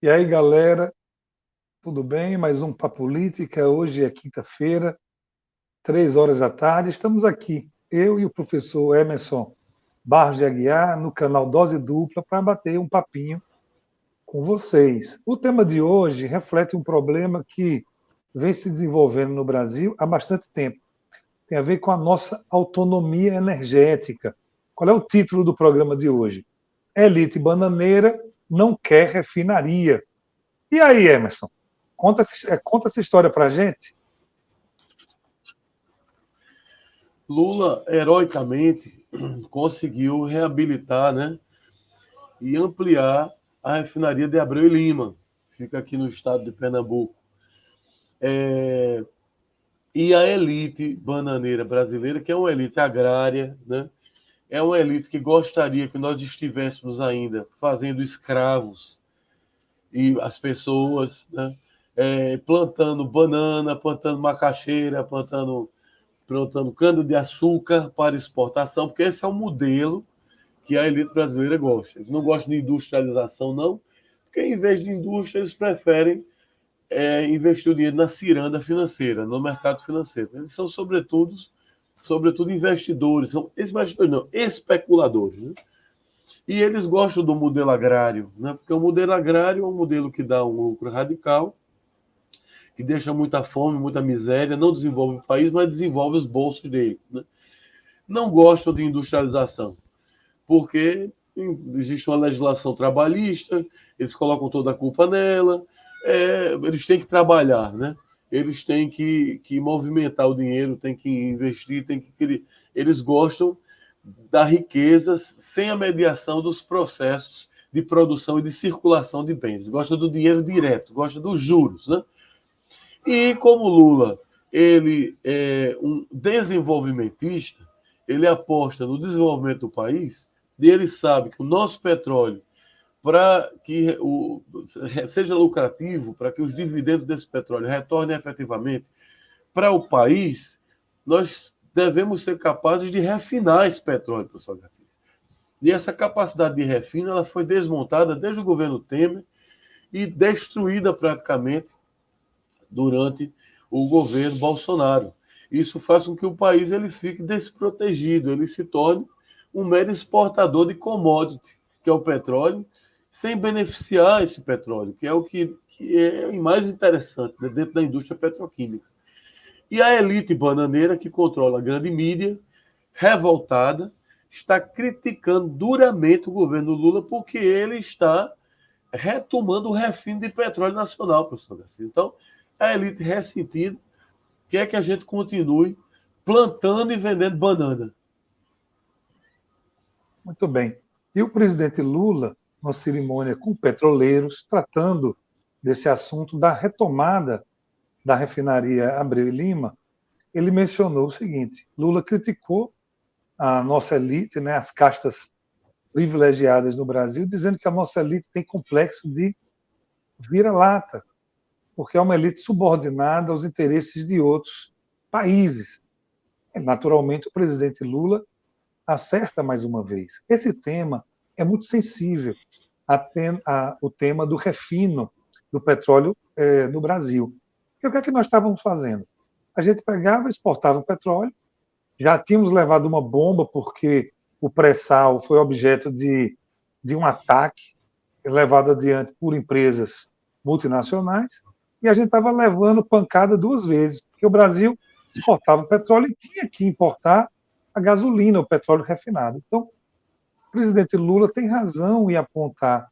E aí, galera, tudo bem? Mais um Papo Política. Hoje é quinta-feira, 3 horas da tarde. Estamos aqui, eu e o professor Emerson Barros de Aguiar, no canal Dose Dupla, para bater um papinho com vocês. O tema de hoje reflete um problema que vem se desenvolvendo no Brasil há bastante tempo. Tem a ver com a nossa autonomia energética. Qual é o título do programa de hoje? Elite bananeira não quer refinaria. E aí, Emerson? Conta essa história para a gente. Lula, heroicamente, conseguiu reabilitar, né, e ampliar a refinaria de Abreu e Lima, que fica aqui no estado de Pernambuco. E a elite bananeira brasileira, que é uma elite agrária, né, é uma elite que gostaria que nós estivéssemos ainda fazendo escravos e as pessoas, né, plantando banana, plantando macaxeira, plantando cana-de-açúcar para exportação, porque esse é o modelo que a elite brasileira gosta. Eles não gostam de industrialização, não, porque em vez de indústria, eles preferem investir o dinheiro na ciranda financeira, no mercado financeiro. Eles são, sobretudo investidores, são investidores, não, especuladores. Né? E eles gostam do modelo agrário, né? Porque o modelo agrário é um modelo que dá um lucro radical, que deixa muita fome, muita miséria, não desenvolve o país, mas desenvolve os bolsos dele. Né? Não gostam de industrialização, porque existe uma legislação trabalhista, eles colocam toda a culpa nela, eles têm que trabalhar, né? Eles têm que movimentar o dinheiro, têm que investir, têm que criar. Eles gostam da riqueza sem a mediação dos processos de produção e de circulação de bens. Eles gostam do dinheiro direto, gostam dos juros, né? E como Lula ele é um desenvolvimentista, ele aposta no desenvolvimento do país e ele sabe que o nosso petróleo, para que seja lucrativo, para que os dividendos desse petróleo retornem efetivamente para o país, nós devemos ser capazes de refinar esse petróleo, professor Garcia. E essa capacidade de refino ela foi desmontada desde o governo Temer e destruída praticamente durante o governo Bolsonaro. Isso faz com que o país ele fique desprotegido, ele se torne um mero exportador de commodity, que é o petróleo, sem beneficiar esse petróleo, que é o que é mais interessante, né, dentro da indústria petroquímica. E a elite bananeira, que controla a grande mídia, revoltada, está criticando duramente o governo Lula porque ele está retomando o refino de petróleo nacional, professor Garcia. Então, a elite ressentida quer que a gente continue plantando e vendendo banana. Muito bem. E o presidente Lula, numa cerimônia com petroleiros, tratando desse assunto da retomada da refinaria Abreu e Lima, ele mencionou o seguinte: Lula criticou a nossa elite, né, as castas privilegiadas no Brasil, dizendo que a nossa elite tem complexo de vira-lata, porque é uma elite subordinada aos interesses de outros países. E, naturalmente, o presidente Lula acerta mais uma vez. Esse tema é muito sensível, o tema do refino do petróleo no Brasil. E o que é que nós estávamos fazendo? A gente pegava, exportava o petróleo, já tínhamos levado uma bomba porque o pré-sal foi objeto de um ataque levado adiante por empresas multinacionais, e a gente estava levando pancada 2 vezes, porque o Brasil exportava petróleo e tinha que importar a gasolina, o petróleo refinado. Então, o presidente Lula tem razão em apontar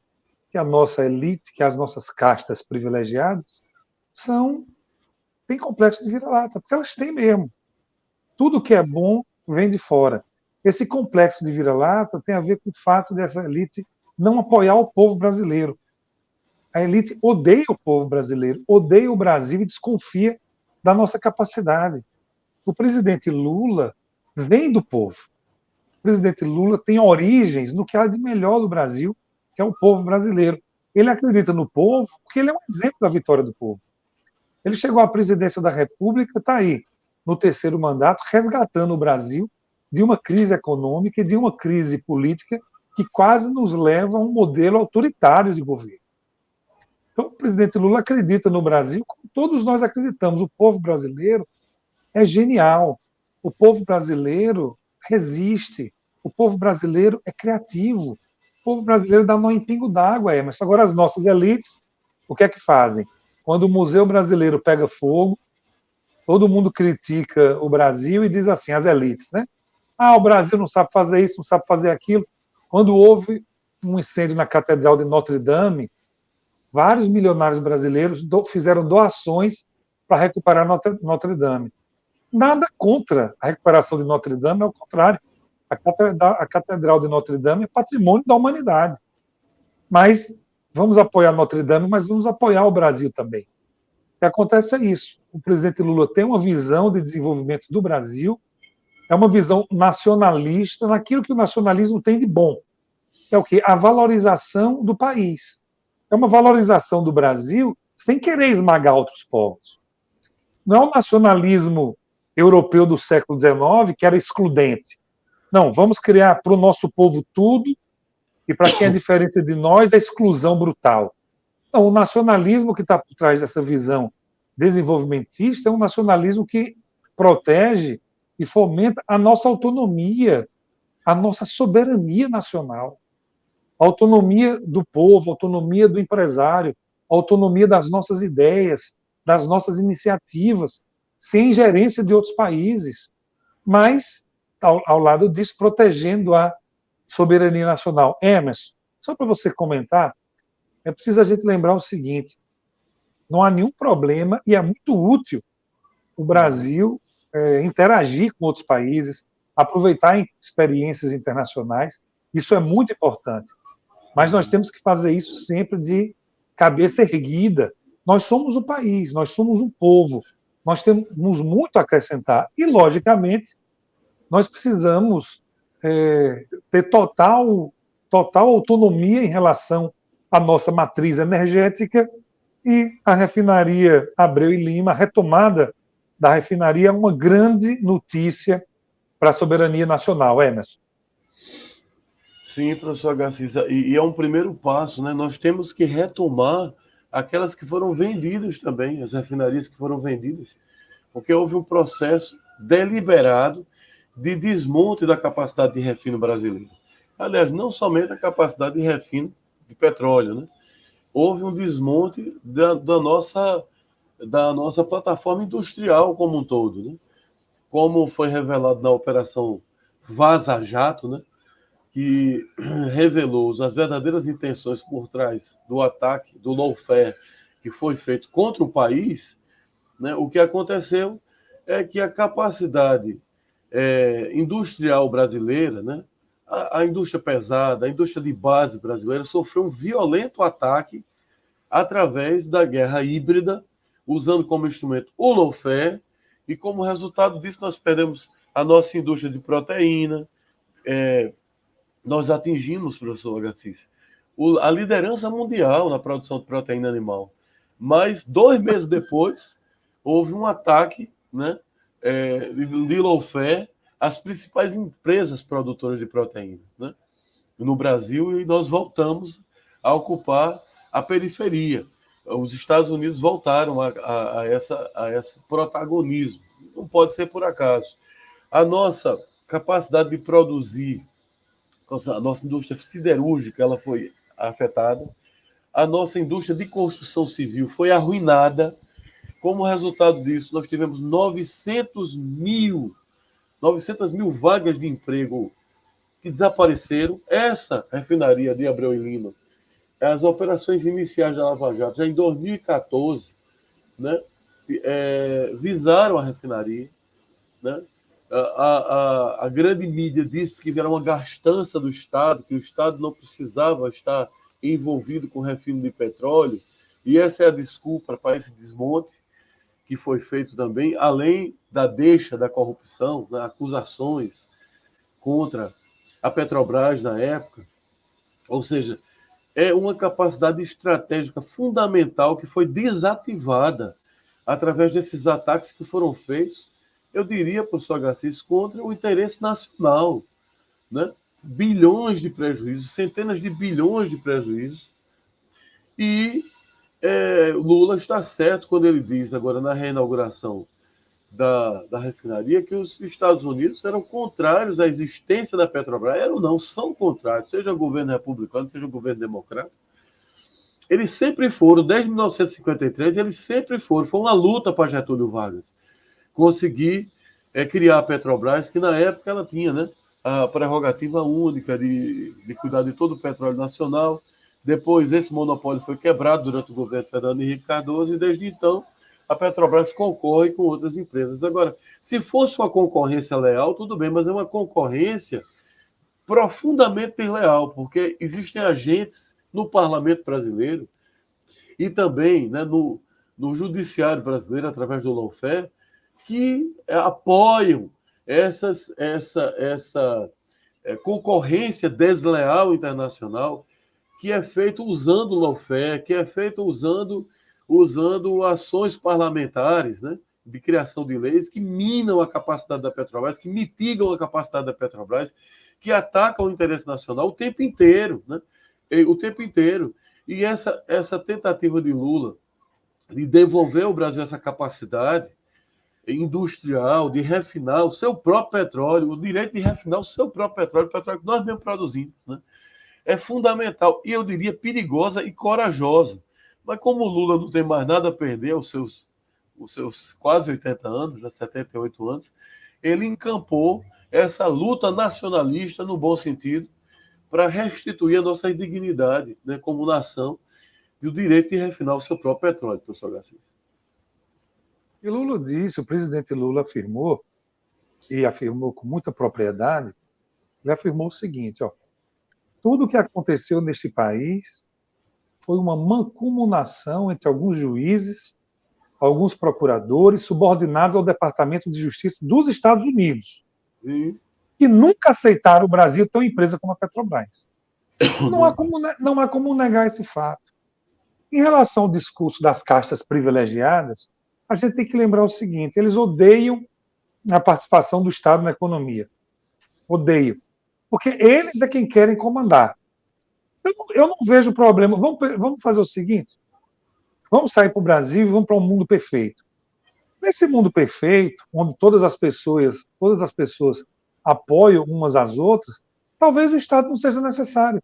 que a nossa elite, que as nossas castas privilegiadas, têm complexo de vira-lata, porque elas têm mesmo. Tudo que é bom vem de fora. Esse complexo de vira-lata tem a ver com o fato dessa elite não apoiar o povo brasileiro. A elite odeia o povo brasileiro, odeia o Brasil e desconfia da nossa capacidade. O presidente Lula vem do povo. O presidente Lula tem origens no que há de melhor do Brasil, que é o povo brasileiro. Ele acredita no povo porque ele é um exemplo da vitória do povo. Ele chegou à presidência da República, está aí, no terceiro mandato, resgatando o Brasil de uma crise econômica e de uma crise política que quase nos leva a um modelo autoritário de governo. Então, o presidente Lula acredita no Brasil, como todos nós acreditamos. O povo brasileiro é genial. O povo brasileiro resiste. O povo brasileiro é criativo. O povo brasileiro dá nó em pingo d'água, Emerson. Agora, as nossas elites, o que é que fazem? Quando o Museu Brasileiro pega fogo, todo mundo critica o Brasil e diz assim, as elites, né? Ah, o Brasil não sabe fazer isso, não sabe fazer aquilo. Quando houve um incêndio na Catedral de Notre Dame, vários milionários brasileiros fizeram doações para recuperar Notre Dame. Nada contra a recuperação de Notre Dame, ao contrário. A Catedral de Notre Dame é patrimônio da humanidade. Mas vamos apoiar Notre Dame, mas vamos apoiar o Brasil também. O que acontece é isso. O presidente Lula tem uma visão de desenvolvimento do Brasil, é uma visão nacionalista naquilo que o nacionalismo tem de bom. É o quê? A valorização do país. É uma valorização do Brasil sem querer esmagar outros povos. Não é o nacionalismo europeu do século XIX que era excludente. Não, vamos criar para o nosso povo tudo e para quem é diferente de nós a exclusão brutal. Não, o nacionalismo que está por trás dessa visão desenvolvimentista é um nacionalismo que protege e fomenta a nossa autonomia, a nossa soberania nacional, a autonomia do povo, a autonomia do empresário, a autonomia das nossas ideias, das nossas iniciativas, sem ingerência de outros países, mas, ao lado disso, protegendo a soberania nacional. Emerson, só para você comentar, é preciso a gente lembrar o seguinte, não há nenhum problema e é muito útil o Brasil interagir com outros países, aproveitar experiências internacionais, isso é muito importante. Mas nós temos que fazer isso sempre de cabeça erguida. Nós somos o país, nós somos um povo, nós temos muito a acrescentar. E, logicamente, nós precisamos ter total autonomia em relação à nossa matriz energética e a refinaria Abreu e Lima, a retomada da refinaria é uma grande notícia para a soberania nacional, Emerson. Sim, professor Garcês, e é um primeiro passo, né? Nós temos que retomar aquelas que foram vendidas também, as refinarias que foram vendidas, porque houve um processo deliberado de desmonte da capacidade de refino brasileira. Aliás, não somente a capacidade de refino de petróleo, né? Houve um desmonte da nossa plataforma industrial como um todo, né? Como foi revelado na Operação Vaza Jato, né? Que revelou as verdadeiras intenções por trás do ataque, do lawfare que foi feito contra o país, né? O que aconteceu é que a capacidade industrial brasileira, né? A indústria pesada, a indústria de base brasileira sofreu um violento ataque através da guerra híbrida, usando como instrumento o lawfare, e como resultado disso nós perdemos a nossa indústria de proteína, nós atingimos, professor Agassiz, a liderança mundial na produção de proteína animal. Mas 2 meses depois, houve um ataque, né, de lawfare às principais empresas produtoras de proteína, né, no Brasil, e nós voltamos a ocupar a periferia. Os Estados Unidos voltaram a esse protagonismo. Não pode ser por acaso. A nossa capacidade de produzir, a nossa indústria siderúrgica, ela foi afetada. A nossa indústria de construção civil foi arruinada. Como resultado disso, nós tivemos 900 mil vagas de emprego que desapareceram. Essa refinaria de Abreu e Lima, as operações iniciais da Lava Jato, já em 2014, né, visaram a refinaria, né? A grande mídia disse que era uma gastança do Estado, que o Estado não precisava estar envolvido com refino de petróleo, e essa é a desculpa para esse desmonte que foi feito também, além da deixa da corrupção, né, acusações contra a Petrobras na época. Ou seja, é uma capacidade estratégica fundamental que foi desativada através desses ataques que foram feitos, eu diria, professor Garcês, contra o interesse nacional, né? Bilhões de prejuízos, centenas de bilhões de prejuízos, e Lula está certo quando ele diz, agora na reinauguração da refinaria, que os Estados Unidos eram contrários à existência da Petrobras. Eram não, são contrários, seja o governo republicano, seja o governo democrata. Eles sempre foram, desde 1953, eles sempre foram. Foi uma luta para Getúlio Vargas conseguir criar a Petrobras, que na época ela tinha, né, a prerrogativa única de cuidar de todo o petróleo nacional. Depois, esse monopólio foi quebrado durante o governo de Fernando Henrique Cardoso e, desde então, a Petrobras concorre com outras empresas. Agora, se fosse uma concorrência leal, tudo bem, mas é uma concorrência profundamente desleal, porque existem agentes no parlamento brasileiro e também, né, no judiciário brasileiro, através do lawfare, que apoiam essa concorrência desleal internacional, que é feito usando o lawfare, que é feito usando ações parlamentares, né, de criação de leis que minam a capacidade da Petrobras, que mitigam a capacidade da Petrobras, que atacam o interesse nacional o tempo inteiro, né? O tempo inteiro. E essa tentativa de Lula de devolver ao Brasil essa capacidade industrial, de refinar o seu próprio petróleo, o direito de refinar o seu próprio petróleo, o petróleo que nós mesmos produzimos, né? É fundamental e, eu diria, perigosa e corajosa. Mas como o Lula não tem mais nada a perder os seus quase 80 anos, 78 anos, ele encampou essa luta nacionalista, no bom sentido, para restituir a nossa dignidade, né, como nação, e o direito de refinar o seu próprio petróleo, professor Garcês. E Lula disse, o presidente Lula afirmou, e afirmou com muita propriedade, ele afirmou o seguinte, tudo o que aconteceu neste país foi uma mancomunação entre alguns juízes, alguns procuradores subordinados ao Departamento de Justiça dos Estados Unidos, que nunca aceitaram o Brasil ter uma empresa como a Petrobras. Não há como negar esse fato. Em relação ao discurso das castas privilegiadas, a gente tem que lembrar o seguinte, eles odeiam a participação do Estado na economia. Odeiam. Porque eles é quem querem comandar. Eu não vejo problema. Vamos fazer o seguinte, vamos sair para o Brasil e vamos para um mundo perfeito. Nesse mundo perfeito, onde todas as pessoas apoiam umas às outras, talvez o Estado não seja necessário.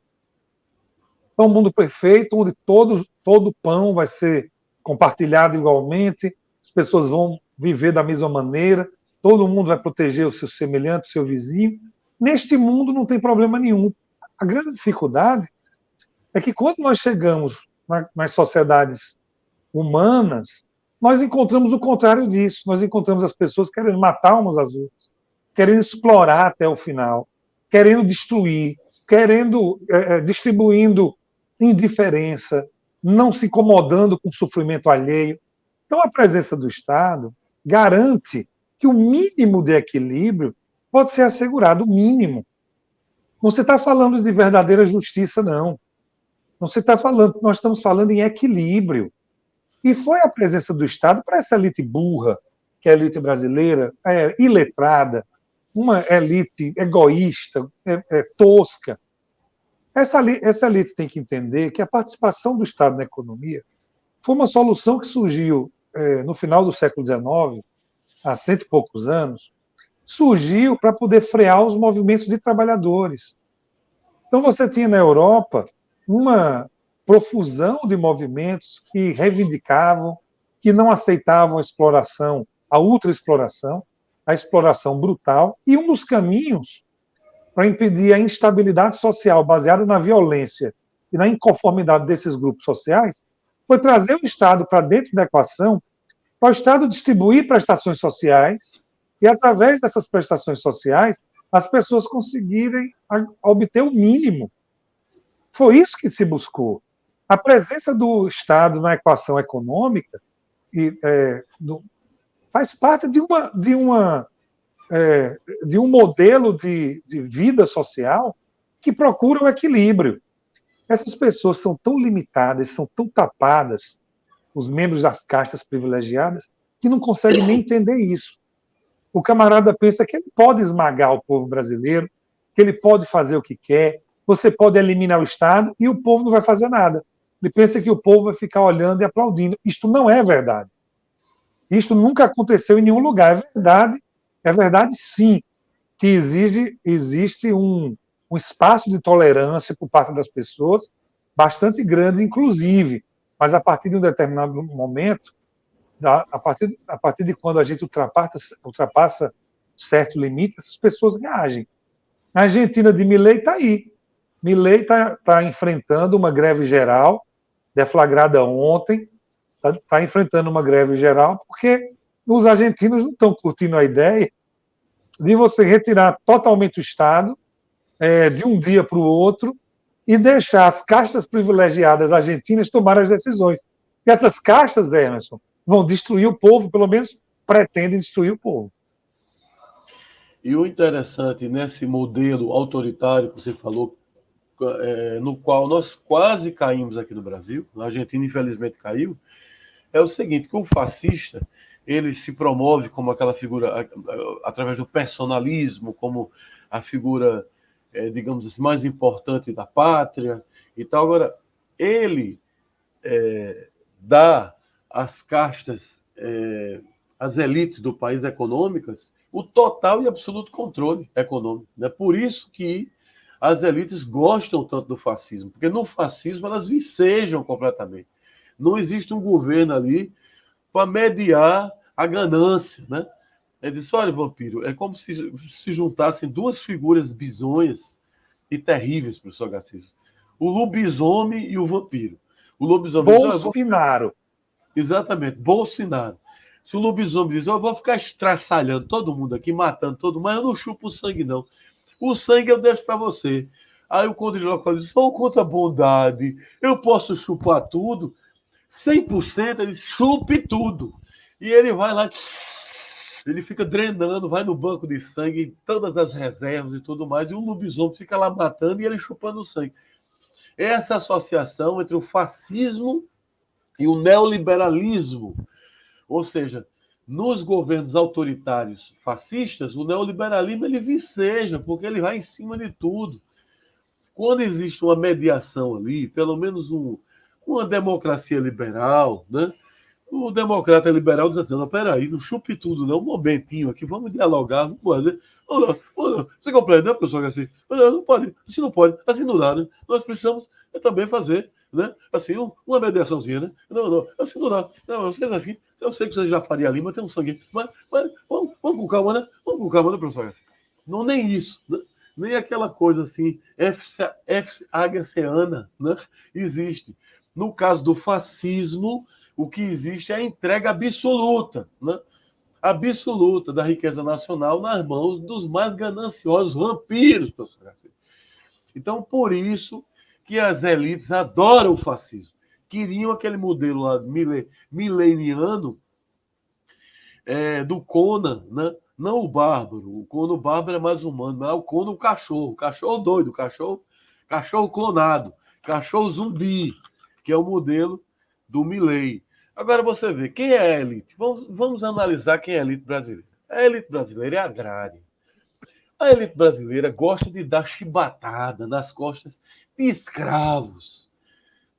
É um mundo perfeito, onde todo pão vai ser compartilhado igualmente, as pessoas vão viver da mesma maneira, todo mundo vai proteger o seu semelhante, o seu vizinho. Neste mundo não tem problema nenhum. A grande dificuldade é que quando nós chegamos nas sociedades humanas, nós encontramos o contrário disso. Nós encontramos as pessoas querendo matar umas às outras, querendo explorar até o final, querendo destruir, distribuindo indiferença, não se incomodando com o sofrimento alheio. Então, a presença do Estado garante que o mínimo de equilíbrio pode ser assegurado, o mínimo. Não se está falando de verdadeira justiça, não. Não se está falando, nós estamos falando em equilíbrio. E foi a presença do Estado para essa elite burra, que é a elite brasileira, iletrada, uma elite egoísta, tosca. Essa elite tem que entender que a participação do Estado na economia foi uma solução que surgiu no final do século XIX, há 100 e poucos anos, surgiu para poder frear os movimentos de trabalhadores. Então você tinha na Europa uma profusão de movimentos que reivindicavam, que não aceitavam a exploração, a ultraexploração, a exploração brutal, e um dos caminhos para impedir a instabilidade social baseada na violência e na inconformidade desses grupos sociais foi trazer o Estado para dentro da equação, para o Estado distribuir prestações sociais e, através dessas prestações sociais, as pessoas conseguirem obter o mínimo. Foi isso que se buscou. A presença do Estado na equação econômica faz parte de um modelo de vida social que procura o equilíbrio. Essas pessoas são tão limitadas, são tão tapadas, os membros das castas privilegiadas, que não conseguem nem entender isso. O camarada pensa que ele pode esmagar o povo brasileiro, que ele pode fazer o que quer, você pode eliminar o Estado e o povo não vai fazer nada. ele pensa que o povo vai ficar olhando e aplaudindo. Isto não é verdade. Isto nunca aconteceu em nenhum lugar. É verdade sim, que existe um espaço de tolerância por parte das pessoas bastante grande, inclusive, mas a partir de um determinado momento, a partir de quando a gente ultrapassa certo limite, essas pessoas reagem. A Argentina de Milei está aí. Milei está enfrentando uma greve geral, deflagrada ontem, está enfrentando uma greve geral, porque os argentinos não estão curtindo a ideia de você retirar totalmente o Estado de um dia para o outro e deixar as castas privilegiadas argentinas tomarem as decisões. E essas castas, Emerson, vão destruir o povo, pelo menos pretendem destruir o povo. E o interessante nesse modelo autoritário que você falou, no qual nós quase caímos aqui no Brasil, a Argentina infelizmente caiu, é o seguinte, que o fascista, ele se promove como aquela figura, através do personalismo, como a figura, digamos assim, mais importante da pátria e tal. Agora, ele dá às castas, às elites do país econômicas, o total e absoluto controle econômico. É por isso que as elites gostam tanto do fascismo, porque no fascismo elas vicejam completamente. Não existe um governo ali para mediar a ganância, né? Ele disse, olha, vampiro, é como se juntassem duas figuras bizonhas e terríveis, professor Garcês. O lobisomem e o vampiro. O lobisomem diz, Bolsonaro. Exatamente, Bolsonaro. Se o lobisomem diz, eu vou ficar estraçalhando todo mundo aqui, matando todo mundo, mas eu não chupo o sangue, não. O sangue eu deixo para você. Aí o Condrilhocó diz, sou contra a bondade, eu posso chupar tudo. 100% ele chupe tudo. E ele vai lá, ele fica drenando, vai no banco de sangue, todas as reservas e tudo mais, e o lobisomem fica lá matando e ele chupando o sangue. Essa associação entre o fascismo e o neoliberalismo, ou seja, nos governos autoritários fascistas, o neoliberalismo ele viceja, porque ele vai em cima de tudo. Quando existe uma mediação ali, pelo menos uma democracia liberal, né? O democrata liberal diz assim, não, peraí, não chupe tudo, não, um momentinho aqui, vamos dialogar, vamos fazer. Você compreende, né, professor Garcia? Não pode, assim não dá, né? Nós precisamos também fazer, né? Assim, uma mediaçãozinha, né? Não, assim não dá. Não, vocês assim, eu sei que você já faria ali, mas tem um sangue. Mas vamos com calma, né? Vamos com calma, né, professor Garcia? Não, nem isso, né? Nem aquela coisa assim, FHCana, né? Existe. No caso do fascismo, o que existe é a entrega absoluta, né? Absoluta da riqueza nacional nas mãos dos mais gananciosos vampiros, professor Garcia. Então, por isso que as elites adoram o fascismo. Queriam aquele modelo lá mileniano do Conan, né? Não o bárbaro. O Conan o bárbaro é mais humano, mas é o Conan o cachorro doido, cachorro clonado, cachorro zumbi, que é o modelo do Milei. Agora você vê, quem é a elite? Vamos analisar quem é a elite brasileira. A elite brasileira é agrária. A elite brasileira gosta de dar chibatada nas costas de escravos.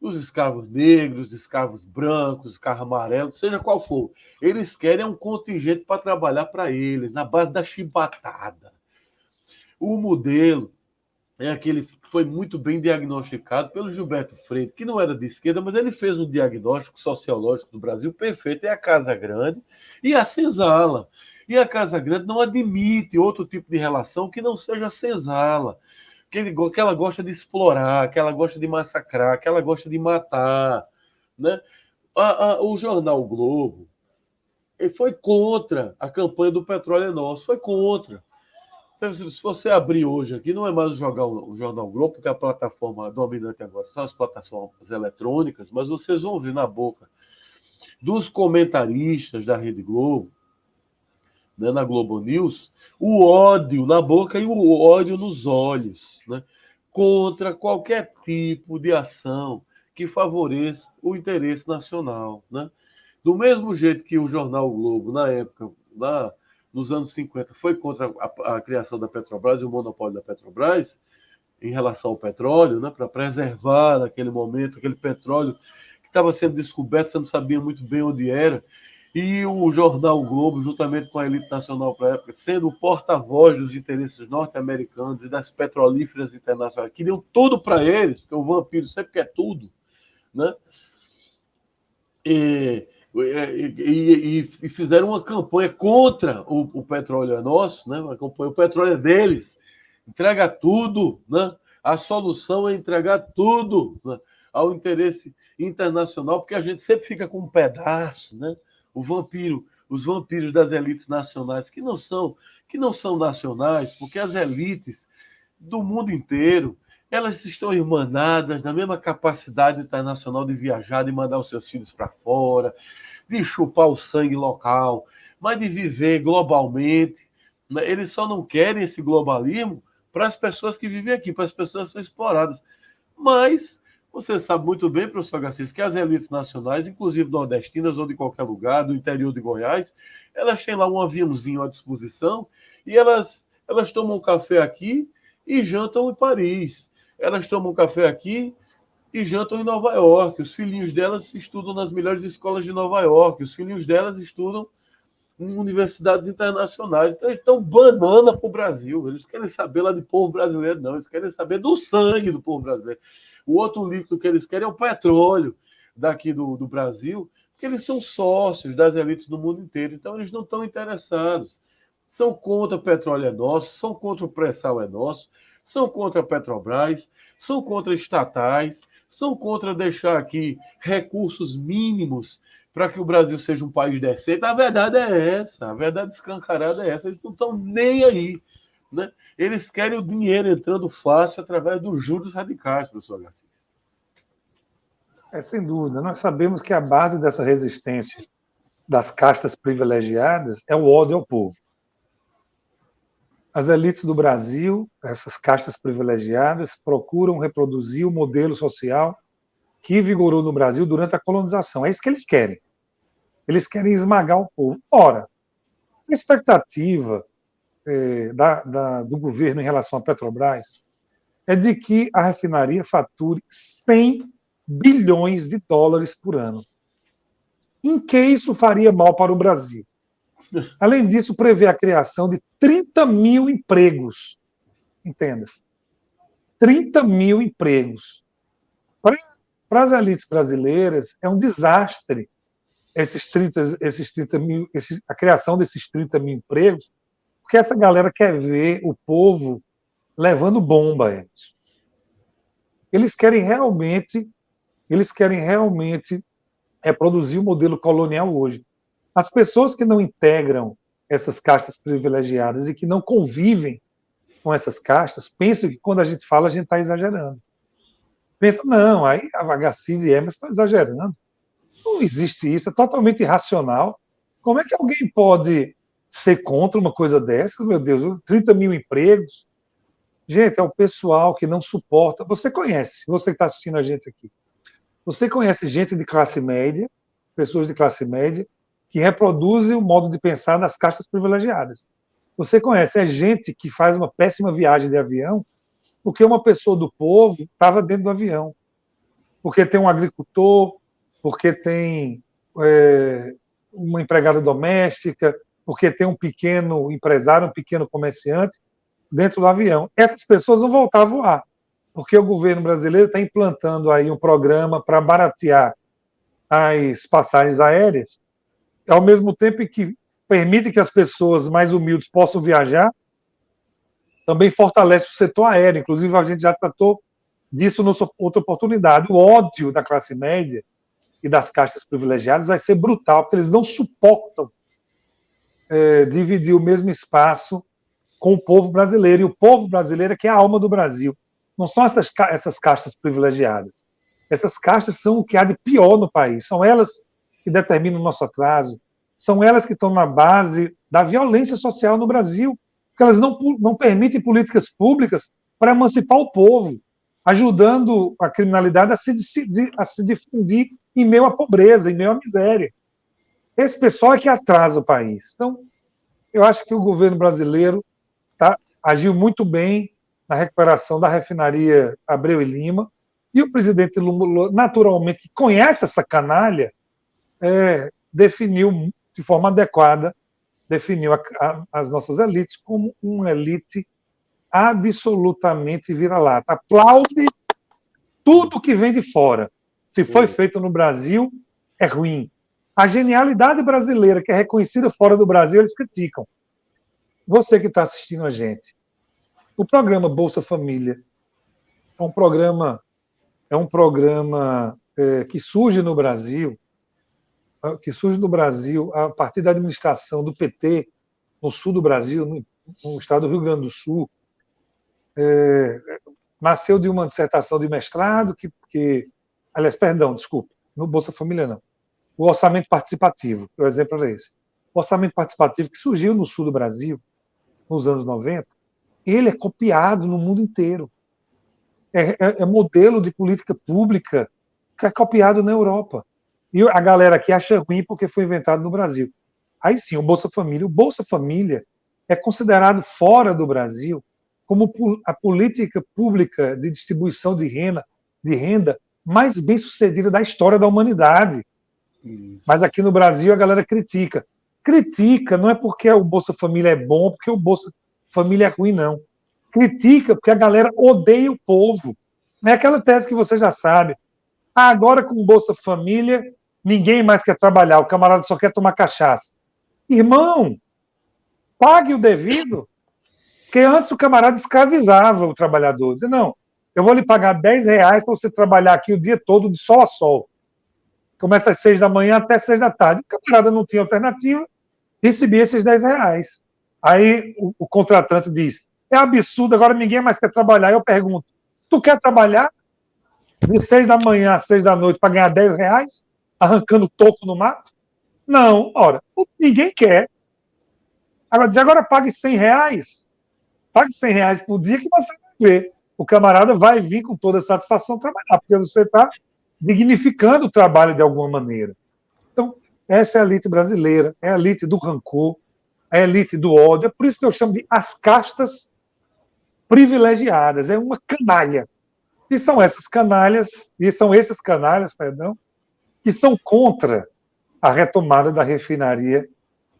Os escravos negros, escravos brancos, escravos amarelos, seja qual for. Eles querem um contingente para trabalhar para eles, na base da chibatada. O modelo é aquele que foi muito bem diagnosticado pelo Gilberto Freire, que não era de esquerda, mas ele fez um diagnóstico sociológico do Brasil perfeito. É a Casa Grande e a senzala. E a Casa Grande não admite outro tipo de relação que não seja a senzala. Que ela gosta de explorar, que ela gosta de massacrar, que ela gosta de matar. Né? O jornal o Globo ele foi contra a campanha do Petróleo é Nosso, foi contra. Se você abrir hoje aqui, não é mais o Jornal Globo, porque a plataforma dominante agora são as plataformas eletrônicas, mas vocês vão ver na boca dos comentaristas da Rede Globo, né, na Globo News, o ódio na boca e o ódio nos olhos, né, contra qualquer tipo de ação que favoreça o interesse nacional. Né? Do mesmo jeito que o Jornal o Globo, na época, nos anos 50, foi contra a criação da Petrobras e o monopólio da Petrobras, em relação ao petróleo, né, para preservar naquele momento aquele petróleo que estava sendo descoberto, você não sabia muito bem onde era, e o jornal o Globo, juntamente com a elite nacional para a época, sendo o porta-voz dos interesses norte-americanos e das petrolíferas internacionais, queriam tudo para eles, porque o vampiro sempre quer tudo, né? E fizeram uma campanha contra o petróleo é nosso, né? Uma campanha, o petróleo é deles, entrega tudo, né? A solução é entregar tudo, né, ao interesse internacional, porque a gente sempre fica com um pedaço, né? Os vampiros das elites nacionais, que não são nacionais, porque as elites do mundo inteiro, elas estão irmanadas na mesma capacidade internacional de viajar, de mandar os seus filhos para fora, de chupar o sangue local, mas de viver globalmente. Eles só não querem esse globalismo para as pessoas que vivem aqui, para as pessoas que são exploradas. Mas você sabe muito bem, professor Garcês, que as elites nacionais, inclusive nordestinas ou de qualquer lugar, do interior de Goiás, elas têm lá um aviãozinho à disposição e elas tomam um café aqui e jantam em Paris. Elas tomam um café aqui e jantam em Nova York. Os filhinhos delas estudam nas melhores escolas de Nova York. Os filhinhos delas estudam em universidades internacionais. Então, eles estão banana para o Brasil. Eles querem saber lá de povo brasileiro, não. Eles querem saber do sangue do povo brasileiro. O outro líquido que eles querem é o petróleo daqui do Brasil, porque eles são sócios das elites do mundo inteiro. Então, eles não estão interessados. São contra o petróleo é nosso, são contra o pré-sal é nosso, são contra a Petrobras, são contra estatais, são contra deixar aqui recursos mínimos para que o Brasil seja um país decente. A verdade é essa, a verdade escancarada é essa. Eles não estão nem aí, né? Eles querem o dinheiro entrando fácil através dos juros radicais, professor Garcia. Sem dúvida. Nós sabemos que a base dessa resistência das castas privilegiadas é o ódio ao povo. As elites do Brasil, essas castas privilegiadas, procuram reproduzir o modelo social que vigorou no Brasil durante a colonização. É isso que eles querem. Eles querem esmagar o povo. Ora, a expectativa do governo em relação à Petrobras é de que a refinaria fature 100 bilhões de dólares por ano. Em que isso faria mal para o Brasil? Além disso, prevê a criação de 30 mil empregos. Entenda. 30 mil empregos. Para as elites brasileiras, é um desastre a criação desses 30 mil empregos, porque essa galera quer ver o povo levando bomba a eles. Eles querem realmente reproduzir o modelo colonial hoje. As pessoas que não integram essas castas privilegiadas e que não convivem com essas castas pensam que quando a gente fala, a gente está exagerando. Pensa, não, aí a Agassiz e Emerson estão exagerando. Não existe isso, é totalmente irracional. Como é que alguém pode ser contra uma coisa dessa? Meu Deus, 30 mil empregos. Gente, é o pessoal que não suporta. Você conhece, você que está assistindo a gente aqui. Você conhece gente de classe média, pessoas de classe média, que reproduzem o modo de pensar das castas privilegiadas. Você conhece gente que faz uma péssima viagem de avião porque uma pessoa do povo estava dentro do avião. Porque tem um agricultor, porque tem uma empregada doméstica, porque tem um pequeno empresário, um pequeno comerciante dentro do avião. Essas pessoas vão voltar a voar, porque o governo brasileiro está implantando aí um programa para baratear as passagens aéreas, ao mesmo tempo que permite que as pessoas mais humildes possam viajar, também fortalece o setor aéreo. Inclusive, a gente já tratou disso em outra oportunidade. O ódio da classe média e das castas privilegiadas vai ser brutal, porque eles não suportam dividir o mesmo espaço com o povo brasileiro. E o povo brasileiro é que é a alma do Brasil. Não são essas castas privilegiadas. Essas castas são o que há de pior no país. São elas que determinam o nosso atraso. São elas que estão na base da violência social no Brasil, porque elas não permitem políticas públicas para emancipar o povo, ajudando a criminalidade a se difundir em meio à pobreza, em meio à miséria. Esse pessoal é que atrasa o país. Então, eu acho que o governo brasileiro agiu muito bem na recuperação da refinaria Abreu e Lima, e o presidente Lula, naturalmente, que conhece essa canalha, definiu de forma adequada, definiu as nossas elites como uma elite absolutamente vira-lata. Aplaude tudo que vem de fora. Se foi feito no Brasil, é ruim. A genialidade brasileira, que é reconhecida fora do Brasil, eles criticam. Você que está assistindo a gente, o programa Bolsa Família é um programa que surge no Brasil, a partir da administração do PT no sul do Brasil, no estado do Rio Grande do Sul. Nasceu de uma dissertação de mestrado aliás, perdão, desculpa, no Bolsa Família não. O orçamento participativo, o exemplo era esse. O orçamento participativo que surgiu no sul do Brasil, nos anos 90, ele é copiado no mundo inteiro. É modelo de política pública que é copiado na Europa. E a galera aqui acha ruim porque foi inventado no Brasil. Aí sim, o Bolsa Família é considerado fora do Brasil como a política pública de distribuição de renda mais bem sucedida da história da humanidade. Isso. Mas aqui no Brasil a galera critica. Critica não é porque o Bolsa Família é bom, porque o Bolsa Família é ruim, não. Critica porque a galera odeia o povo. É aquela tese que você já sabe. Agora com o Bolsa Família, ninguém mais quer trabalhar, o camarada só quer tomar cachaça. Irmão, pague o devido. Porque antes o camarada escravizava o trabalhador. Dizia, não, eu vou lhe pagar R$10 para você trabalhar aqui o dia todo de sol a sol. Começa às 6 da manhã até 6 da tarde. O camarada não tinha alternativa, recebia esses R$10. Aí o contratante diz, é absurdo, agora ninguém mais quer trabalhar. Eu pergunto, tu quer trabalhar de 6 da manhã às 6 da noite para ganhar R$10, arrancando toco no mato? Não, ora, ninguém quer. Agora pague R$100. Pague R$100 por dia que você vai ver. O camarada vai vir com toda a satisfação trabalhar, porque você está dignificando o trabalho de alguma maneira. Então, essa é a elite brasileira, é a elite do rancor, é a elite do ódio. É por isso que eu chamo de as castas privilegiadas. É uma canalha. E são esses canalhas, que são contra a retomada da refinaria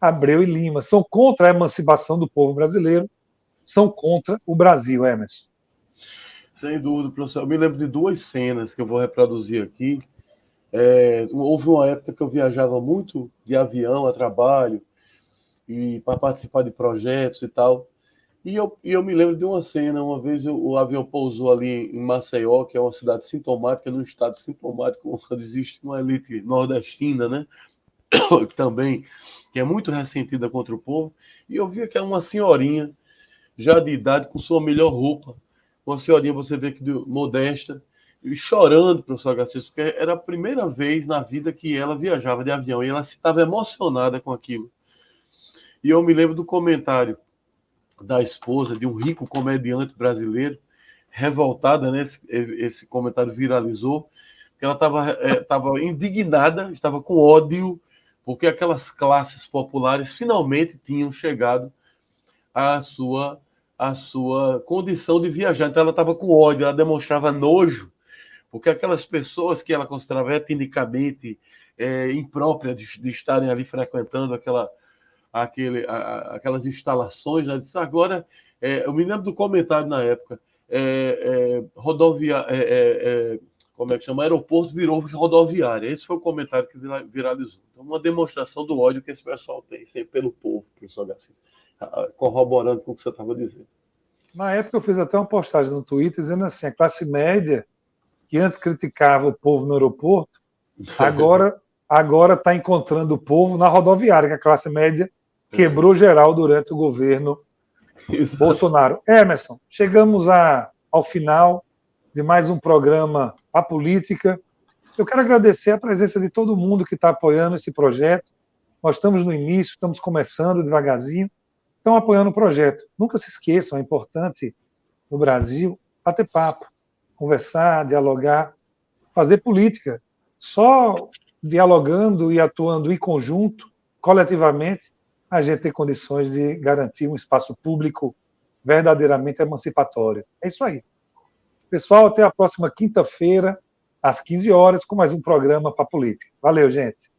Abreu e Lima, são contra a emancipação do povo brasileiro, são contra o Brasil, Emerson. Sem dúvida, professor. Eu me lembro de duas cenas que eu vou reproduzir aqui. Houve uma época que eu viajava muito de avião a trabalho e para participar de projetos e tal. E eu me lembro de uma cena. Uma vez o avião pousou ali em Maceió, que é uma cidade sintomática, num estado sintomático, onde existe uma elite nordestina, né? que é muito ressentida contra o povo. E eu vi que é uma senhorinha já de idade, com sua melhor roupa. Uma senhorinha, você vê que modesta, e chorando, professor Garcês, porque era a primeira vez na vida que ela viajava de avião, e ela estava emocionada com aquilo. E eu me lembro do comentário da esposa de um rico comediante brasileiro, revoltada, né? Esse comentário viralizou, que ela estava indignada, estava com ódio, porque aquelas classes populares finalmente tinham chegado à sua condição de viajar. Então ela estava com ódio, ela demonstrava nojo, porque aquelas pessoas que ela considerava etnicamente impróprias de estarem ali frequentando aquelas instalações, ela disse, agora, eu me lembro do comentário na época, como é que chama? Aeroporto virou rodoviária. Esse foi o comentário que viralizou. Então, uma demonstração do ódio que esse pessoal tem sempre pelo povo, professor Garcia. Corroborando com o que você estava dizendo. Na época eu fiz até uma postagem no Twitter dizendo assim, a classe média, que antes criticava o povo no aeroporto, agora está encontrando o povo na rodoviária, que a classe média quebrou geral durante o governo Bolsonaro. Emerson, chegamos ao final de mais um programa A Política. Eu quero agradecer a presença de todo mundo que está apoiando esse projeto. Nós estamos no início, estamos começando devagarzinho, estão apoiando o projeto. Nunca se esqueçam, é importante no Brasil bater papo, conversar, dialogar, fazer política. Só dialogando e atuando em conjunto, coletivamente, a gente tem condições de garantir um espaço público verdadeiramente emancipatório. É isso aí. Pessoal, até a próxima quinta-feira, às 15 horas, com mais um programa para política. Valeu, gente.